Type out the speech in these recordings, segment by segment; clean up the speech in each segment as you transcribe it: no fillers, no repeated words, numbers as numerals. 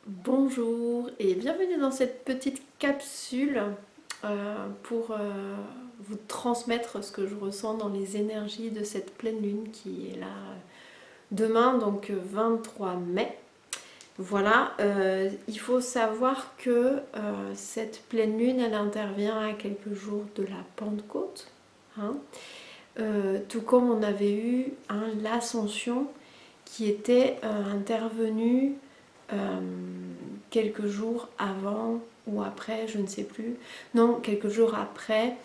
Bonjour et bienvenue dans cette petite capsule pour vous transmettre ce que je ressens dans les énergies de cette pleine lune qui est là demain, donc 23 mai. Voilà, il faut savoir que cette pleine lune, elle intervient à quelques jours de la Pentecôte, hein. Tout comme on avait eu l'ascension qui était intervenue quelques jours avant ou après, je ne sais plus, non, quelques jours après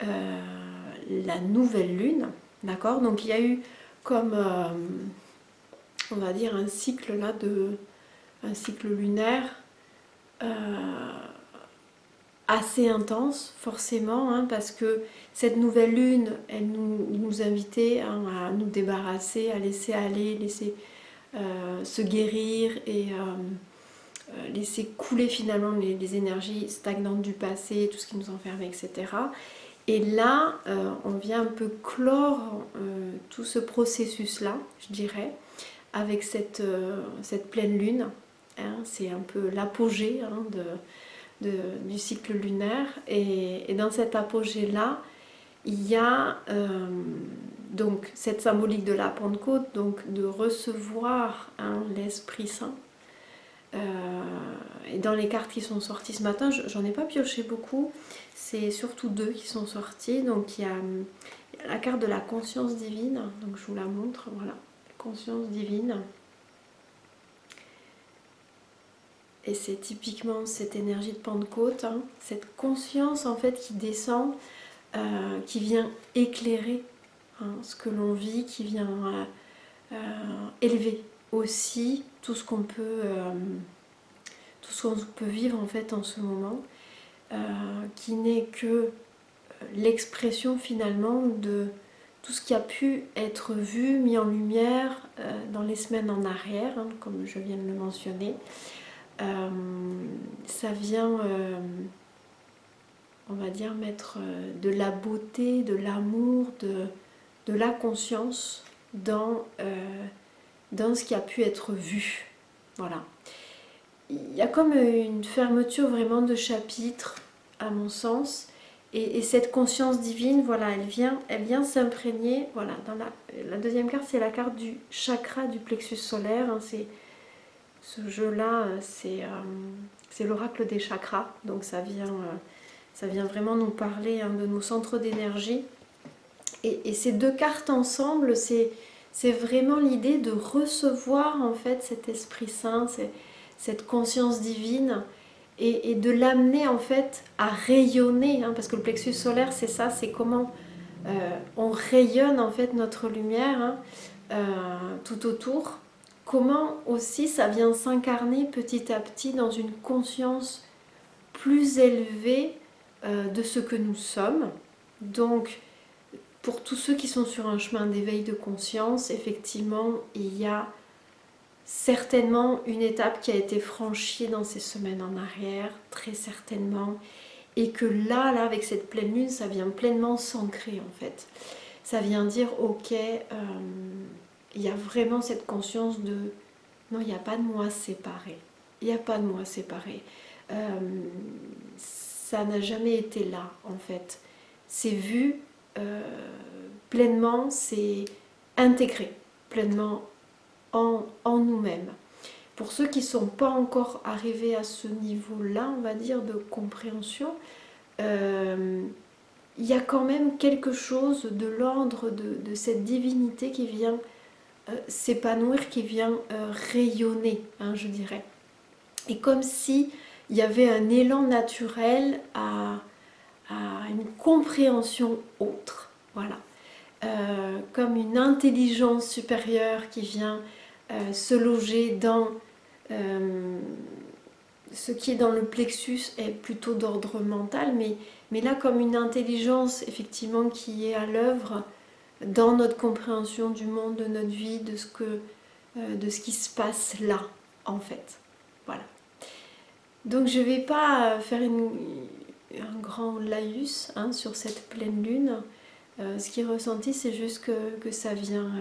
la nouvelle lune, d'accord. Donc il y a eu comme, on va dire, un cycle là un cycle lunaire assez intense forcément, hein, parce que cette nouvelle lune, elle nous invitait, hein, à nous débarrasser, à laisser aller, laisser se guérir et laisser couler finalement les énergies stagnantes du passé, tout ce qui nous enfermait, etc. Et là, on vient un peu clore tout ce processus-là, je dirais, avec cette pleine lune, hein. C'est un peu l'apogée, hein, du cycle lunaire. Et dans cet apogée-là, il y a donc cette symbolique de la Pentecôte, donc de recevoir, hein, l'Esprit Saint. Et dans les cartes qui sont sorties ce matin, j'en ai pas pioché beaucoup, c'est surtout deux qui sont sorties. Donc il y a la carte de la conscience divine, donc je vous la montre, voilà, conscience divine. Et c'est typiquement cette énergie de Pentecôte, hein, cette conscience en fait qui descend, qui vient éclairer, hein, ce que l'on vit, qui vient élever aussi tout ce qu'on peut vivre en fait en ce moment, qui n'est que l'expression finalement de tout ce qui a pu être vu, mis en lumière dans les semaines en arrière, hein, comme je viens de le mentionner. Ça vient, on va dire, mettre de la beauté, de l'amour, de la conscience dans ce qui a pu être vu. Voilà. Il y a comme une fermeture vraiment de chapitre, à mon sens, et cette conscience divine, voilà, elle vient s'imprégner. Voilà, dans la deuxième carte, c'est la carte du chakra du plexus solaire, hein. C'est ce jeu-là, c'est l'oracle des chakras, donc ça vient vraiment nous parler, hein, de nos centres d'énergie. Et ces deux cartes ensemble, c'est vraiment l'idée de recevoir en fait cet Esprit Saint, cette conscience divine, et de l'amener en fait à rayonner, hein, parce que le plexus solaire, c'est ça, c'est comment on rayonne en fait notre lumière, hein, tout autour. Comment aussi ça vient s'incarner petit à petit dans une conscience plus élevée de ce que nous sommes. Donc, pour tous ceux qui sont sur un chemin d'éveil de conscience, effectivement, il y a certainement une étape qui a été franchie dans ces semaines en arrière, très certainement, et que là, avec cette pleine lune, ça vient pleinement s'ancrer en fait. Ça vient dire, ok, il y a vraiment cette conscience de non, il n'y a pas de moi séparé. Il n'y a pas de moi séparé. Ça n'a jamais été là en fait. C'est vu pleinement, c'est intégré pleinement en nous-mêmes. Pour ceux qui ne sont pas encore arrivés à ce niveau-là, on va dire, de compréhension, il y a quand même quelque chose de l'ordre de cette divinité qui vient s'épanouir, qui vient rayonner, hein, je dirais. Et comme si il y avait un élan naturel à une compréhension autre, voilà. Comme une intelligence supérieure qui vient se loger dans ce qui est dans le plexus est plutôt d'ordre mental, mais là comme une intelligence effectivement qui est à l'œuvre dans notre compréhension du monde, de notre vie, de ce qui se passe là en fait. Voilà. Donc je ne vais pas faire un grand laïus, hein, sur cette pleine lune. Ce qui est ressenti, c'est juste que ça vient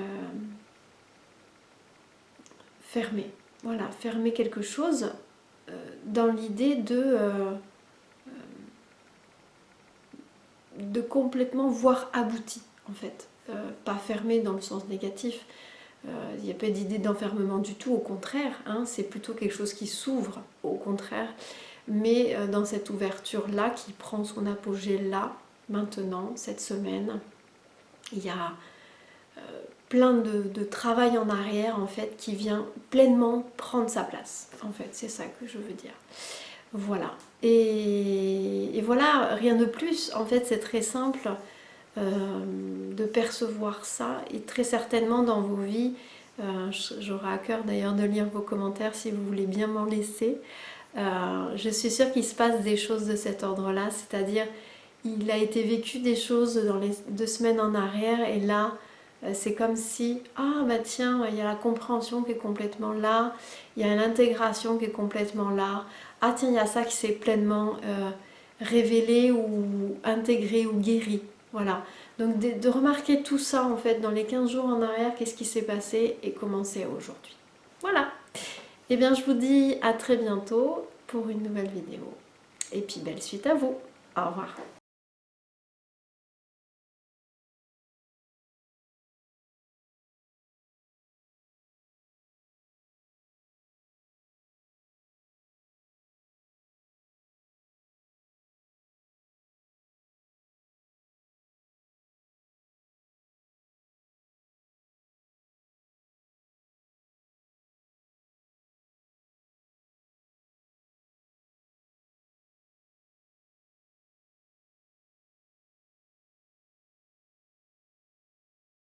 fermer. Voilà, fermer quelque chose dans l'idée de complètement voir abouti en fait, pas fermé dans le sens négatif. Il n'y a pas d'idée d'enfermement du tout, au contraire, hein, c'est plutôt quelque chose qui s'ouvre, au contraire, mais dans cette ouverture-là, qui prend son apogée là, maintenant, cette semaine, il y a plein de travail en arrière, en fait, qui vient pleinement prendre sa place, en fait, c'est ça que je veux dire. Voilà, et voilà, rien de plus, en fait, c'est très simple, de percevoir ça, et très certainement dans vos vies, j'aurai à cœur d'ailleurs de lire vos commentaires si vous voulez bien m'en laisser. Je suis sûre qu'il se passe des choses de cet ordre-là, c'est-à-dire il a été vécu des choses dans les 2 semaines en arrière, et là c'est comme si, ah bah tiens, il y a la compréhension qui est complètement là, il y a l'intégration qui est complètement là, ah tiens, il y a ça qui s'est pleinement révélé ou intégré ou guéri. Voilà, donc de remarquer tout ça en fait dans les 15 jours en arrière, qu'est-ce qui s'est passé et comment c'est aujourd'hui. Voilà, et bien je vous dis à très bientôt pour une nouvelle vidéo. Et puis belle suite à vous. Au revoir.